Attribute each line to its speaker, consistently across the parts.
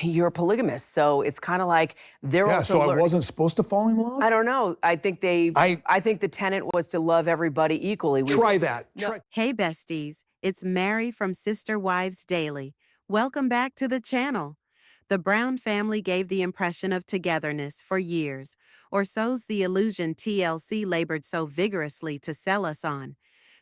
Speaker 1: you're polygamous, so it's kind of like they're
Speaker 2: Yeah,
Speaker 1: also
Speaker 2: so I
Speaker 1: learning.
Speaker 2: wasn't supposed to fall in love?
Speaker 1: I don't know.
Speaker 2: I
Speaker 1: I think the tenet was to love everybody equally.
Speaker 2: try that.
Speaker 1: No,
Speaker 3: Hey besties, it's Mary from Sister Wives Daily. Welcome back to the channel. The Brown family gave the impression of togetherness for years, or so's the illusion TLC labored so vigorously to sell us on.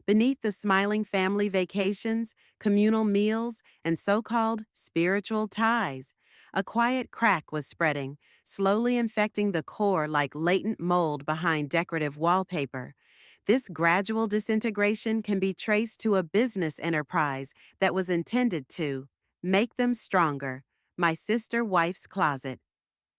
Speaker 3: Beneath the smiling family vacations, communal meals, and so-called spiritual ties, a quiet crack was spreading, slowly infecting the core like latent mold behind decorative wallpaper. This gradual disintegration can be traced to a business enterprise that was intended to make them stronger. My Sister Wife's Closet.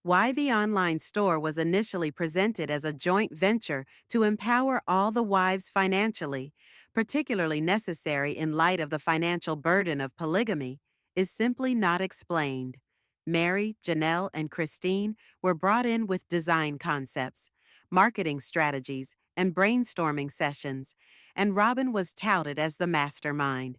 Speaker 3: Why the online store was initially presented as a joint venture to empower all the wives financially, particularly necessary in light of the financial burden of polygamy, is simply not explained. Mary, Janelle, and Christine were brought in with design concepts, marketing strategies, and brainstorming sessions, and Robyn was touted as the mastermind.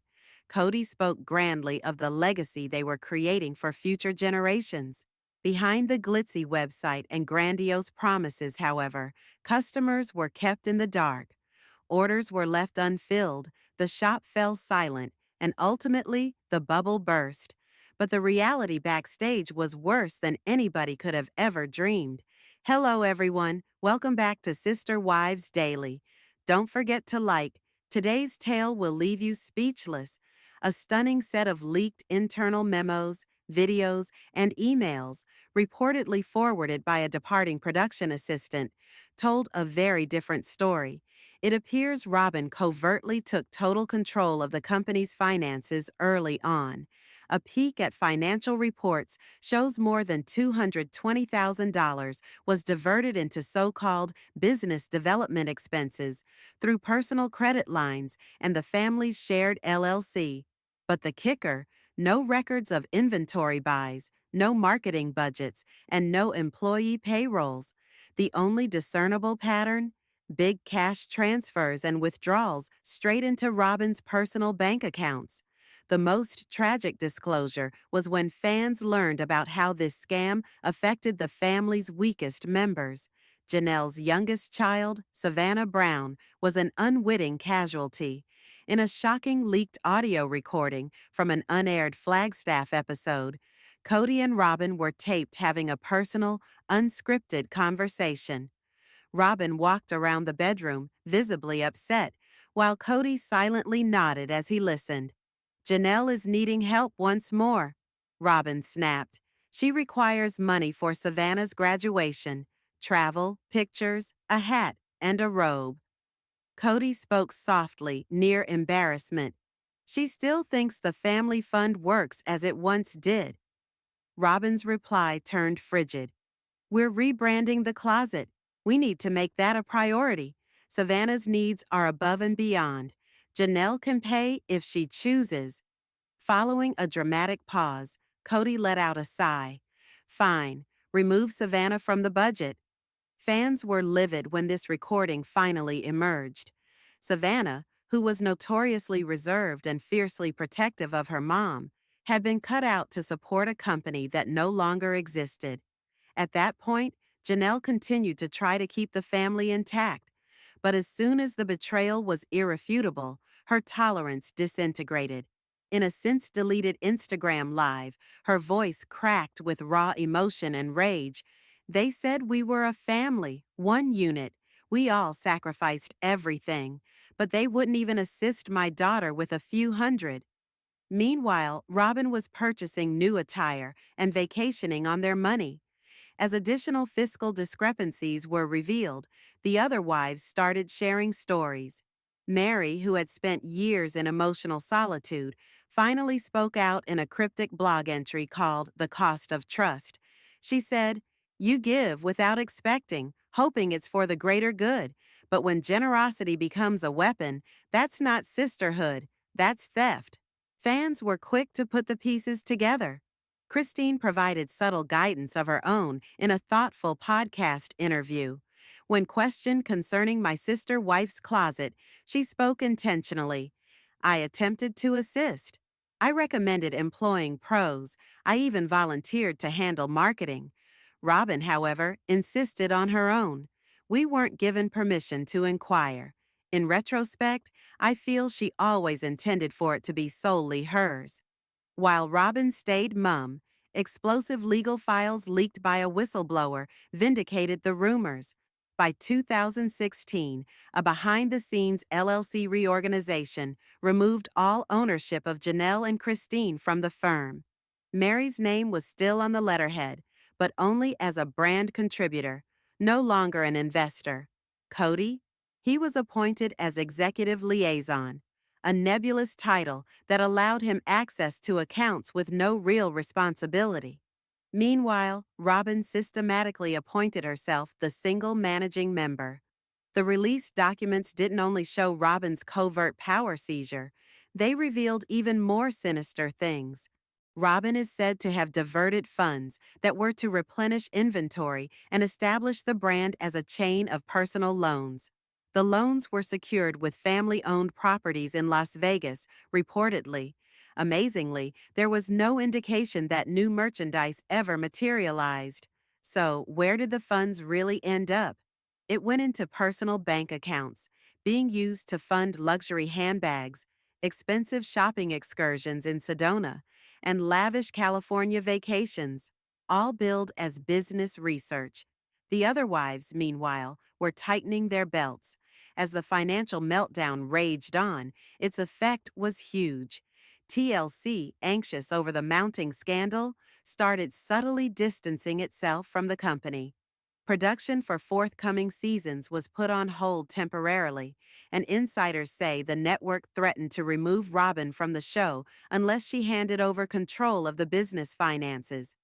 Speaker 3: Kody spoke grandly of the legacy they were creating for future generations. Behind the glitzy website and grandiose promises, however, customers were kept in the dark. Orders were left unfilled, the shop fell silent, and ultimately the bubble burst. But the reality backstage was worse than anybody could have ever dreamed. Hello, everyone. Welcome back to Sister Wives Daily. Don't forget to like. Today's tale will leave you speechless. A stunning set of leaked internal memos, videos, and emails, reportedly forwarded by a departing production assistant, told a very different story. It appears Robyn covertly took total control of the company's finances early on. A peek at financial reports shows more than $220,000 was diverted into so-called business development expenses through personal credit lines and the family's shared LLC. But the kicker, no records of inventory buys, no marketing budgets, and no employee payrolls. The only discernible pattern? Big cash transfers and withdrawals straight into Robyn's personal bank accounts. The most tragic disclosure was when fans learned about how this scam affected the family's weakest members. Janelle's youngest child, Savannah Brown, was an unwitting casualty. In a shocking leaked audio recording from an unaired Flagstaff episode, Kody and Robyn were taped having a personal, unscripted conversation. Robyn walked around the bedroom, visibly upset, while Kody silently nodded as he listened. Janelle is needing help once more, Robyn snapped. She requires money for Savannah's graduation, travel, pictures, a hat, and a robe. Kody spoke softly, near embarrassment. She still thinks the family fund works as it once did. Robyn's reply turned frigid. We're rebranding the closet. We need to make that a priority. Savannah's needs are above and beyond. Janelle can pay if she chooses. Following a dramatic pause, Kody let out a sigh. Fine, remove Savannah from the budget. Fans were livid when this recording finally emerged. Savannah, who was notoriously reserved and fiercely protective of her mom, had been cut out to support a company that no longer existed. At that point, Janelle continued to try to keep the family intact, but as soon as the betrayal was irrefutable, her tolerance disintegrated. In a since-deleted Instagram Live, her voice cracked with raw emotion and rage. They said we were a family, one unit. We all sacrificed everything, but they wouldn't even assist my daughter with a few hundred. Meanwhile, Robyn was purchasing new attire and vacationing on their money. As additional fiscal discrepancies were revealed, the other wives started sharing stories. Mary, who had spent years in emotional solitude, finally spoke out in a cryptic blog entry called The Cost of Trust. She said, "You give without expecting, hoping it's for the greater good. But when generosity becomes a weapon, that's not sisterhood, that's theft." Fans were quick to put the pieces together. Christine provided subtle guidance of her own in a thoughtful podcast interview. When questioned concerning My Sister Wife's Closet, she spoke intentionally. I attempted to assist. I recommended employing pros. I even volunteered to handle marketing. Robyn, however, insisted on her own. We weren't given permission to inquire. In retrospect, I feel she always intended for it to be solely hers. While Robyn stayed mum, explosive legal files leaked by a whistleblower vindicated the rumors. By 2016, a behind-the-scenes LLC reorganization removed all ownership of Janelle and Christine from the firm. Mary's name was still on the letterhead, but only as a brand contributor, no longer an investor. Kody? He was appointed as executive liaison, a nebulous title that allowed him access to accounts with no real responsibility. Meanwhile, Robyn systematically appointed herself the single managing member. The released documents didn't only show Robyn's covert power seizure, they revealed even more sinister things. Robyn is said to have diverted funds that were to replenish inventory and establish the brand as a chain of personal loans. The loans were secured with family-owned properties in Las Vegas, reportedly. Amazingly, there was no indication that new merchandise ever materialized. So, where did the funds really end up? It went into personal bank accounts, being used to fund luxury handbags, expensive shopping excursions in Sedona, and lavish California vacations, all billed as business research. The other wives, meanwhile, were tightening their belts. As the financial meltdown raged on, its effect was huge. TLC, anxious over the mounting scandal, started subtly distancing itself from the company. Production for forthcoming seasons was put on hold temporarily, and insiders say the network threatened to remove Robyn from the show unless she handed over control of the business finances.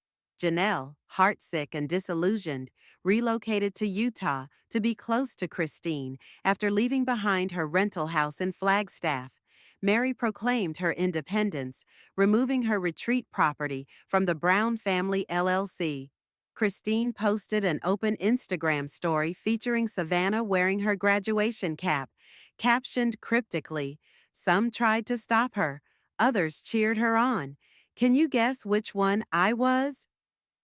Speaker 3: Janelle, heartsick and disillusioned, relocated to Utah to be close to Christine after leaving behind her rental house in Flagstaff. Mary proclaimed her independence, removing her retreat property from the Brown Family LLC. Christine posted an open Instagram story featuring Savannah wearing her graduation cap, captioned cryptically, "Some tried to stop her, others cheered her on. Can you guess which one I was?"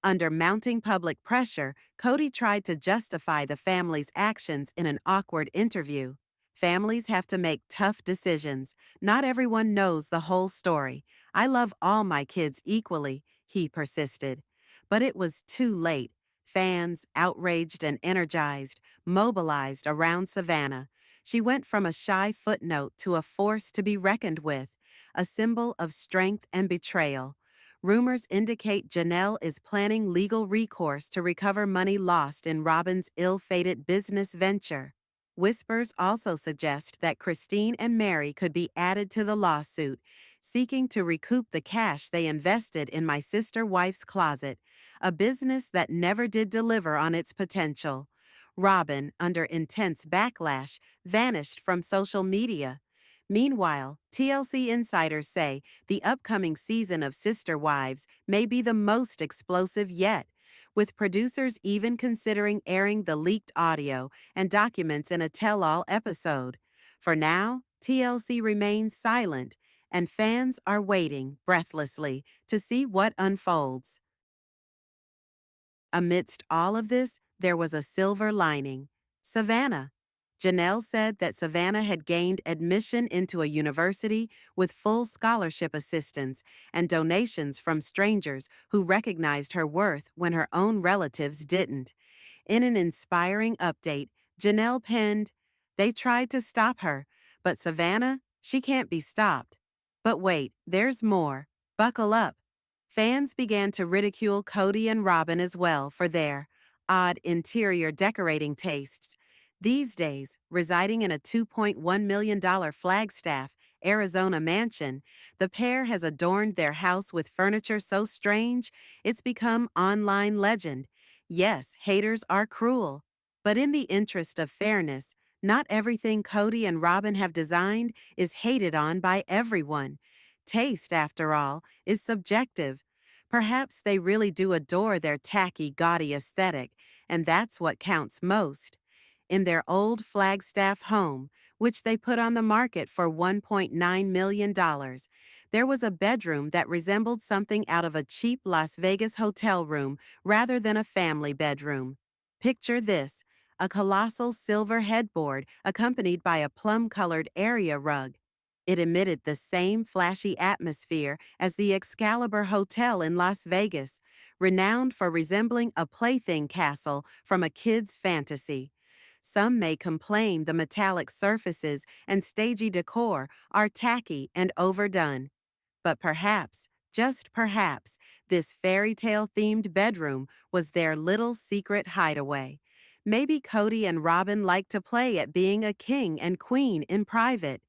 Speaker 3: Under mounting public pressure, Kody tried to justify the family's actions in an awkward interview. Families have to make tough decisions. Not everyone knows the whole story. I love all my kids equally, he persisted. But it was too late. Fans, outraged and energized, mobilized around Savannah. She went from a shy footnote to a force to be reckoned with, a symbol of strength and betrayal. Rumors indicate Janelle is planning legal recourse to recover money lost in Robyn's ill-fated business venture. Whispers also suggest that Christine and Mary could be added to the lawsuit, seeking to recoup the cash they invested in My Sister Wife's Closet, a business that never did deliver on its potential. Robyn, under intense backlash, vanished from social media. Meanwhile, TLC insiders say the upcoming season of Sister Wives may be the most explosive yet, with producers even considering airing the leaked audio and documents in a tell-all episode. For now, TLC remains silent, and fans are waiting breathlessly to see what unfolds. Amidst all of this, there was a silver lining. Savannah. Janelle said that Savannah had gained admission into a university with full scholarship assistance and donations from strangers who recognized her worth when her own relatives didn't. In an inspiring update, Janelle penned, "They tried to stop her, but Savannah, she can't be stopped." But wait, there's more. Buckle up. Fans began to ridicule Kody and Robyn as well for their odd interior decorating tastes. These days, residing in a $2.1 million Flagstaff, Arizona mansion, the pair has adorned their house with furniture so strange, it's become online legend. Yes, haters are cruel. But in the interest of fairness, not everything Kody and Robyn have designed is hated on by everyone. Taste, after all, is subjective. Perhaps they really do adore their tacky, gaudy aesthetic, and that's what counts most. In their old Flagstaff home, which they put on the market for $1.9 million, There was a bedroom that resembled something out of a cheap Las Vegas hotel room rather than a family bedroom. Picture this: a colossal silver headboard accompanied by a plum-colored area rug. It emitted the same flashy atmosphere as the Excalibur Hotel in Las Vegas, renowned for resembling a plaything castle from a kid's fantasy. Some may complain the metallic surfaces and stagey decor are tacky and overdone. But perhaps, just perhaps, this fairy tale themed bedroom was their little secret hideaway. Maybe Kody and Robyn liked to play at being a king and queen in private.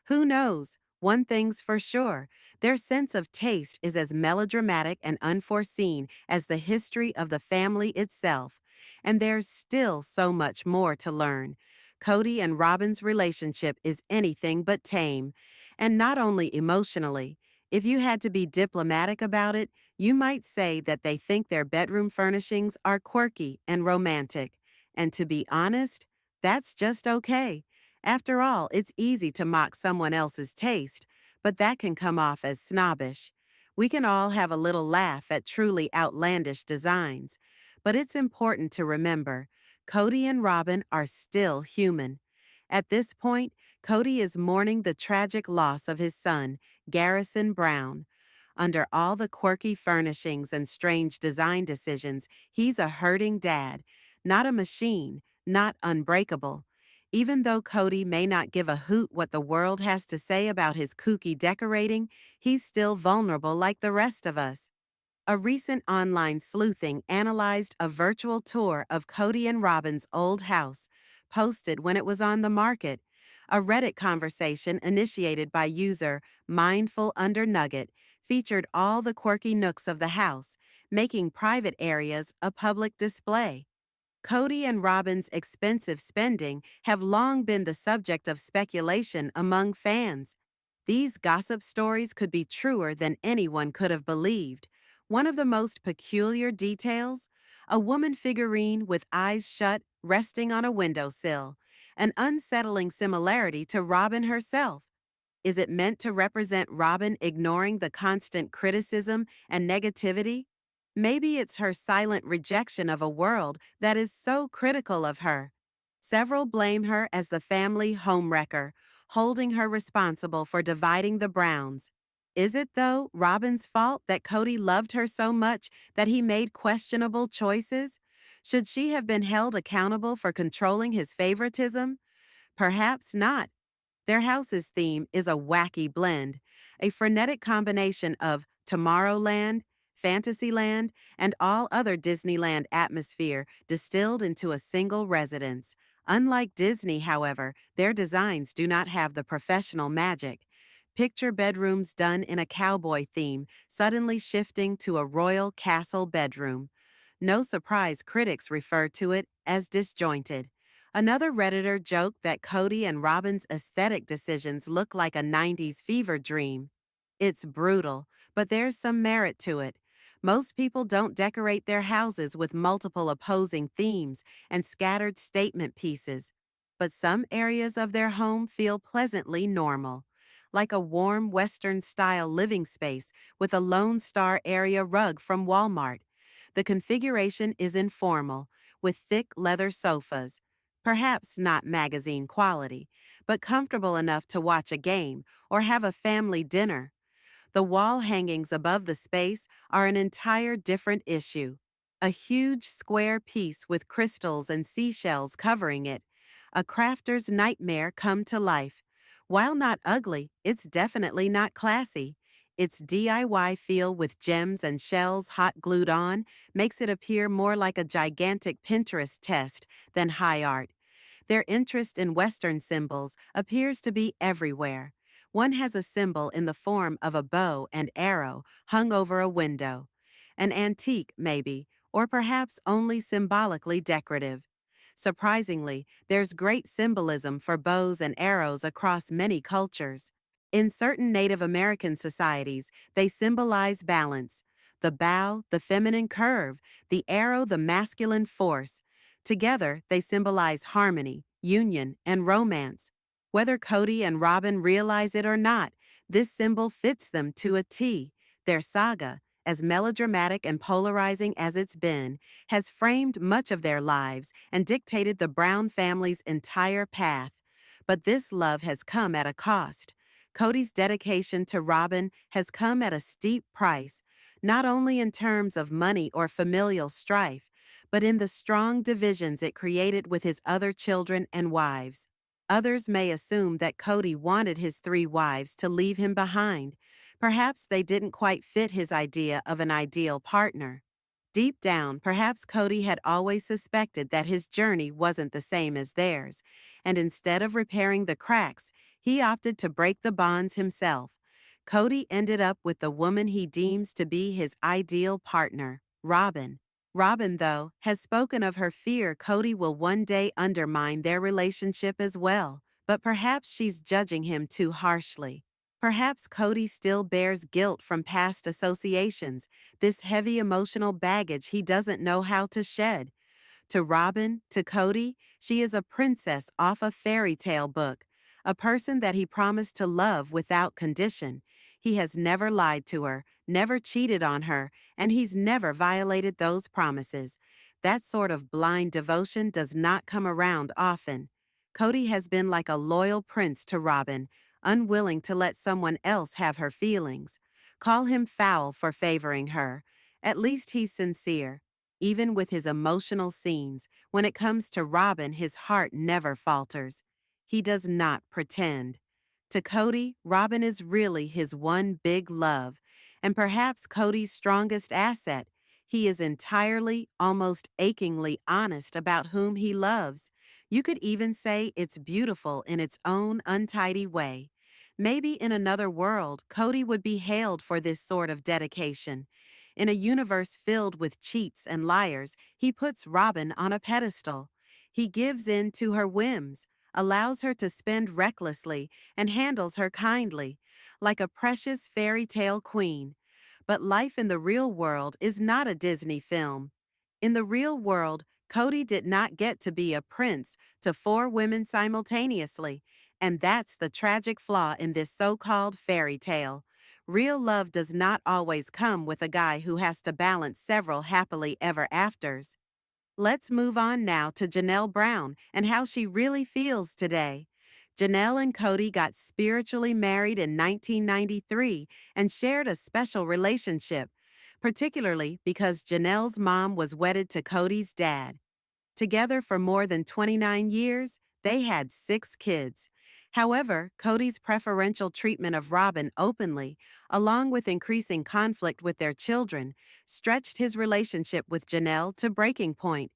Speaker 3: Who knows? One thing's for sure: their sense of taste is as melodramatic and unforeseen as the history of the family itself. And there's still so much more to learn. Kody and Robyn's relationship is anything but tame. And not only emotionally. If you had to be diplomatic about it, you might say that they think their bedroom furnishings are quirky and romantic. And to be honest, that's just okay. After all, it's easy to mock someone else's taste, but that can come off as snobbish. We can all have a little laugh at truly outlandish designs, but it's important to remember, Kody and Robyn are still human. At this point, Kody is mourning the tragic loss of his son, Garrison Brown. Under all the quirky furnishings and strange design decisions, he's a hurting dad, not a machine, not unbreakable. Even though Kody may not give a hoot what the world has to say about his kooky decorating, he's still vulnerable like the rest of us. A recent online sleuthing analyzed a virtual tour of Kody and Robyn's old house, posted when it was on the market. A Reddit conversation initiated by user Mindful Under Nugget featured all the quirky nooks of the house, making private areas a public display. Kody and Robyn's expensive spending have long been the subject of speculation among fans. These gossip stories could be truer than anyone could have believed. One of the most peculiar details? A woman figurine with eyes shut resting on a windowsill, an unsettling similarity to Robyn herself. Is it meant to represent Robyn ignoring the constant criticism and negativity? Maybe it's her silent rejection of a world that is so critical of her. Several blame her as the family homewrecker, holding her responsible for dividing the Browns. Is it, though, Robyn's fault that Kody loved her so much that he made questionable choices? Should she have been held accountable for controlling his favoritism? Perhaps not. Their house's theme is a wacky blend, a frenetic combination of Tomorrowland, Fantasyland, and all other Disneyland atmosphere distilled into a single residence. Unlike Disney, however, their designs do not have the professional magic. Picture bedrooms done in a cowboy theme, suddenly shifting to a royal castle bedroom. No surprise critics refer to it as disjointed. Another Redditor joked that Kody and Robyn's aesthetic decisions look like a 90s fever dream. It's brutal, but there's some merit to it. Most people don't decorate their houses with multiple opposing themes and scattered statement pieces, but some areas of their home feel pleasantly normal, like a warm Western-style living space with a Lone Star area rug from Walmart. The configuration is informal, with thick leather sofas, perhaps not magazine quality, but comfortable enough to watch a game or have a family dinner. The wall hangings above the space are an entire different issue. A huge square piece with crystals and seashells covering it. A crafter's nightmare come to life. While not ugly, it's definitely not classy. Its DIY feel with gems and shells hot glued on makes it appear more like a gigantic Pinterest test than high art. Their interest in Western symbols appears to be everywhere. One has a symbol in the form of a bow and arrow hung over a window. An antique, maybe, or perhaps only symbolically decorative. Surprisingly, there's great symbolism for bows and arrows across many cultures. In certain Native American societies, they symbolize balance. The bow, the feminine curve, the arrow, the masculine force. Together, they symbolize harmony, union, and romance. Whether Kody and Robyn realize it or not, This symbol fits them to a T. Their saga, as melodramatic and polarizing as it's been, has framed much of their lives and dictated the Brown family's entire path. But this love has come at a cost. Kody's dedication to Robyn has come at a steep price, not only in terms of money or familial strife, but in the strong divisions it created with his other children and wives. Others may assume that Kody wanted his 3 wives to leave him behind. Perhaps they didn't quite fit his idea of an ideal partner. Deep down, perhaps Kody had always suspected that his journey wasn't the same as theirs, and instead of repairing the cracks, he opted to break the bonds himself. Kody ended up with the woman he deems to be his ideal partner, Robyn. Robyn, though, has spoken of her fear Kody will one day undermine their relationship as well, but perhaps she's judging him too harshly. Perhaps Kody still bears guilt from past associations, this heavy emotional baggage he doesn't know how to shed. To Robyn, to Kody, she is a princess off a fairy tale book, a person that he promised to love without condition. He has never lied to her, never cheated on her, and he's never violated those promises. That sort of blind devotion does not come around often. Kody has been like a loyal prince to Robyn, unwilling to let someone else have her feelings. Call him foul for favoring her. At least he's sincere. Even with his emotional scenes, when it comes to Robyn, his heart never falters. He does not pretend. To Kody, Robyn is really his one big love, and perhaps Kody's strongest asset. He is entirely, almost achingly honest about whom he loves. You could even say it's beautiful in its own untidy way. Maybe in another world, Kody would be hailed for this sort of dedication. In a universe filled with cheats and liars, he puts Robyn on a pedestal. He gives in to her whims, allows her to spend recklessly, and handles her kindly, like a precious fairy tale queen. But life in the real world is not a Disney film. In the real world, Kody did not get to be a prince to 4 women simultaneously, and that's the tragic flaw in this so-called fairy tale. Real love does not always come with a guy who has to balance several happily ever afters. Let's move on now to Janelle Brown and how she really feels today. Janelle and Kody got spiritually married in 1993 and shared a special relationship, particularly because Janelle's mom was wedded to Kody's dad. Together for more than 29 years, they had 6 kids. However, Kody's preferential treatment of Robyn openly, along with increasing conflict with their children, stretched his relationship with Janelle to breaking point.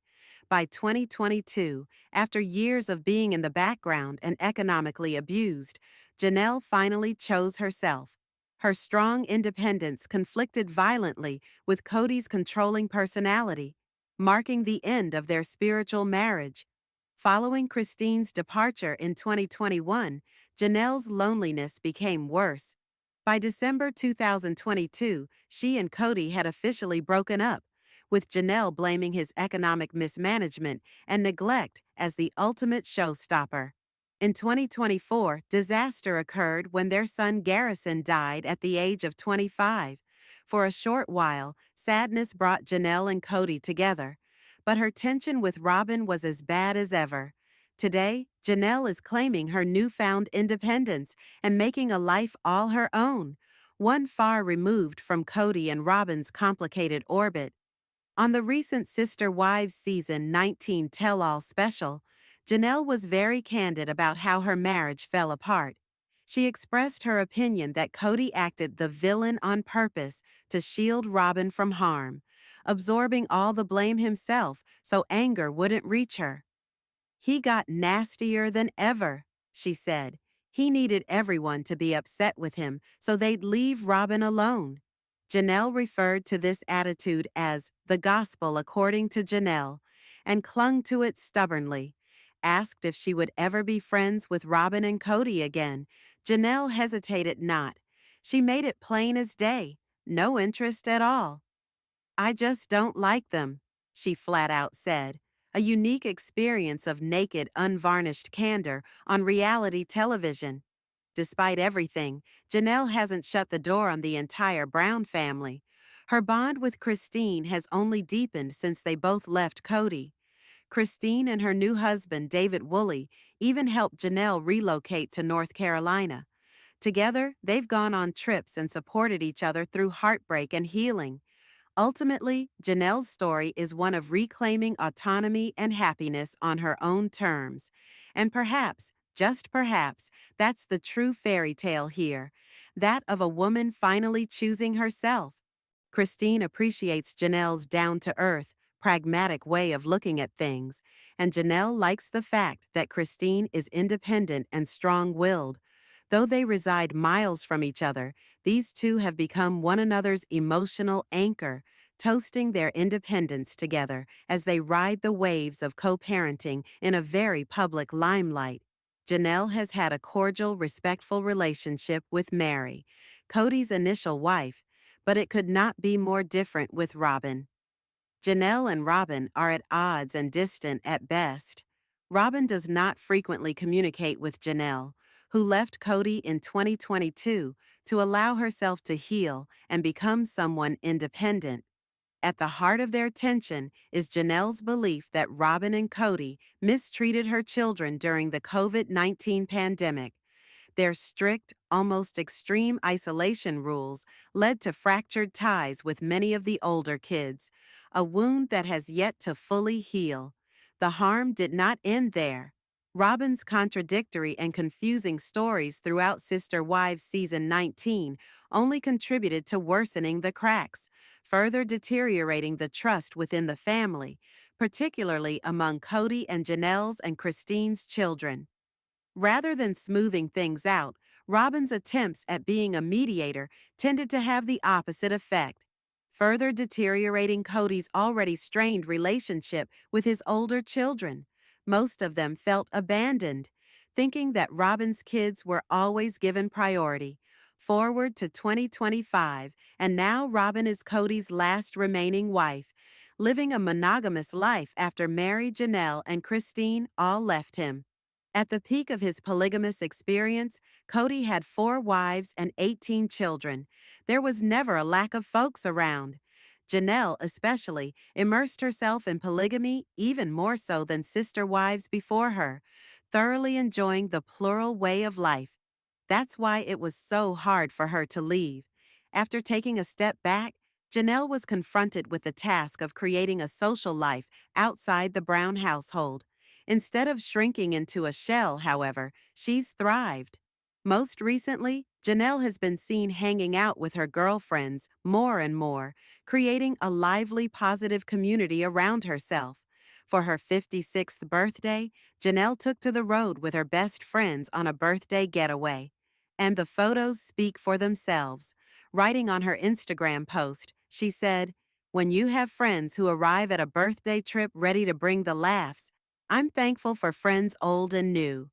Speaker 3: By 2022, after years of being in the background and economically abused, Janelle finally chose herself. Her strong independence conflicted violently with Kody's controlling personality, marking the end of their spiritual marriage. Following Christine's departure in 2021, Janelle's loneliness became worse. By December 2022, she and Kody had officially broken up, with Janelle blaming his economic mismanagement and neglect as the ultimate showstopper. In 2024, disaster occurred when their son Garrison died at the age of 25. For a short while, sadness brought Janelle and Kody together, but her tension with Robyn was as bad as ever. Today, Janelle is claiming her newfound independence and making a life all her own, one far removed from Kody and Robyn's complicated orbit. On the recent Sister Wives Season 19 Tell-All special, Janelle was very candid about how her marriage fell apart. She expressed her opinion that Kody acted the villain on purpose to shield Robyn from harm, absorbing all the blame himself so anger wouldn't reach her. "He got nastier than ever," she said. "He needed everyone to be upset with him so they'd leave Robyn alone." Janelle referred to this attitude as the gospel according to Janelle and clung to it stubbornly. Asked if she would ever be friends with Robyn and Kody again, Janelle hesitated not. She made it plain as day, no interest at all. "I just don't like them," she flat out said. A unique experience of naked, unvarnished candor on reality television. Despite everything, Janelle hasn't shut the door on the entire Brown family. Her bond with Christine has only deepened since they both left Kody. Christine and her new husband, David Woolley, even helped Janelle relocate to North Carolina. Together, they've gone on trips and supported each other through heartbreak and healing. Ultimately, Janelle's story is one of reclaiming autonomy and happiness on her own terms. And perhaps, just perhaps, that's the true fairy tale here, that of a woman finally choosing herself. Christine appreciates Janelle's down-to-earth, pragmatic way of looking at things, and Janelle likes the fact that Christine is independent and strong-willed. Though they reside miles from each other, these two have become one another's emotional anchor, toasting their independence together as they ride the waves of co-parenting in a very public limelight. Janelle has had a cordial, respectful relationship with Mary, Kody's initial wife, but it could not be more different with Robyn. Janelle and Robyn are at odds and distant at best. Robyn does not frequently communicate with Janelle, who left Kody in 2022 to allow herself to heal and become someone independent. At the heart of their tension is Janelle's belief that Robyn and Kody mistreated her children during the COVID-19 pandemic. Their strict, almost extreme isolation rules led to fractured ties with many of the older kids, a wound that has yet to fully heal. The harm did not end there. Robyn's contradictory and confusing stories throughout Sister Wives Season 19 only contributed to worsening the cracks, further deteriorating the trust within the family, particularly among Kody and Janelle's and Christine's children. Rather than smoothing things out, Robyn's attempts at being a mediator tended to have the opposite effect, further deteriorating Kody's already strained relationship with his older children. Most of them felt abandoned, thinking that Robyn's kids were always given priority. Forward to 2025, and now Robyn is Kody's last remaining wife, living a monogamous life after Mary, Janelle, and Christine all left him. At the peak of his polygamous experience, Kody had 4 wives and 18 children. There was never a lack of folks around. Janelle, especially, immersed herself in polygamy even more so than sister wives before her, thoroughly enjoying the plural way of life. That's why it was so hard for her to leave. After taking a step back, Janelle was confronted with the task of creating a social life outside the Brown household. Instead of shrinking into a shell, however, she's thrived. Most recently, Janelle has been seen hanging out with her girlfriends more and more, creating a lively, positive community around herself. For her 56th birthday, Janelle took to the road with her best friends on a birthday getaway. And the photos speak for themselves. Writing on her Instagram post, she said, "When you have friends who arrive at a birthday trip ready to bring the laughs, I'm thankful for friends old and new."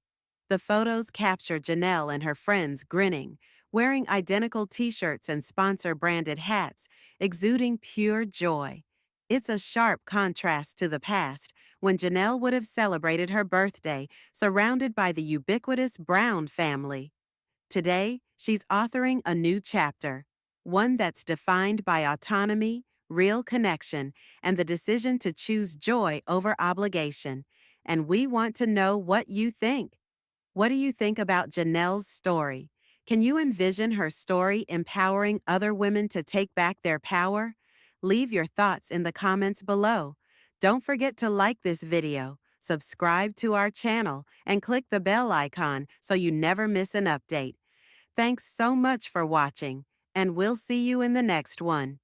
Speaker 3: The photos capture Janelle and her friends grinning, wearing identical t-shirts and sponsor-branded hats, exuding pure joy. It's a sharp contrast to the past, when Janelle would have celebrated her birthday surrounded by the ubiquitous Brown family. Today, she's authoring a new chapter, one that's defined by autonomy, real connection, and the decision to choose joy over obligation. And we want to know what you think. What do you think about Janelle's story? Can you envision her story empowering other women to take back their power? Leave your thoughts in the comments below. Don't forget to like this video, subscribe to our channel, and click the bell icon so you never miss an update. Thanks so much for watching, and we'll see you in the next one.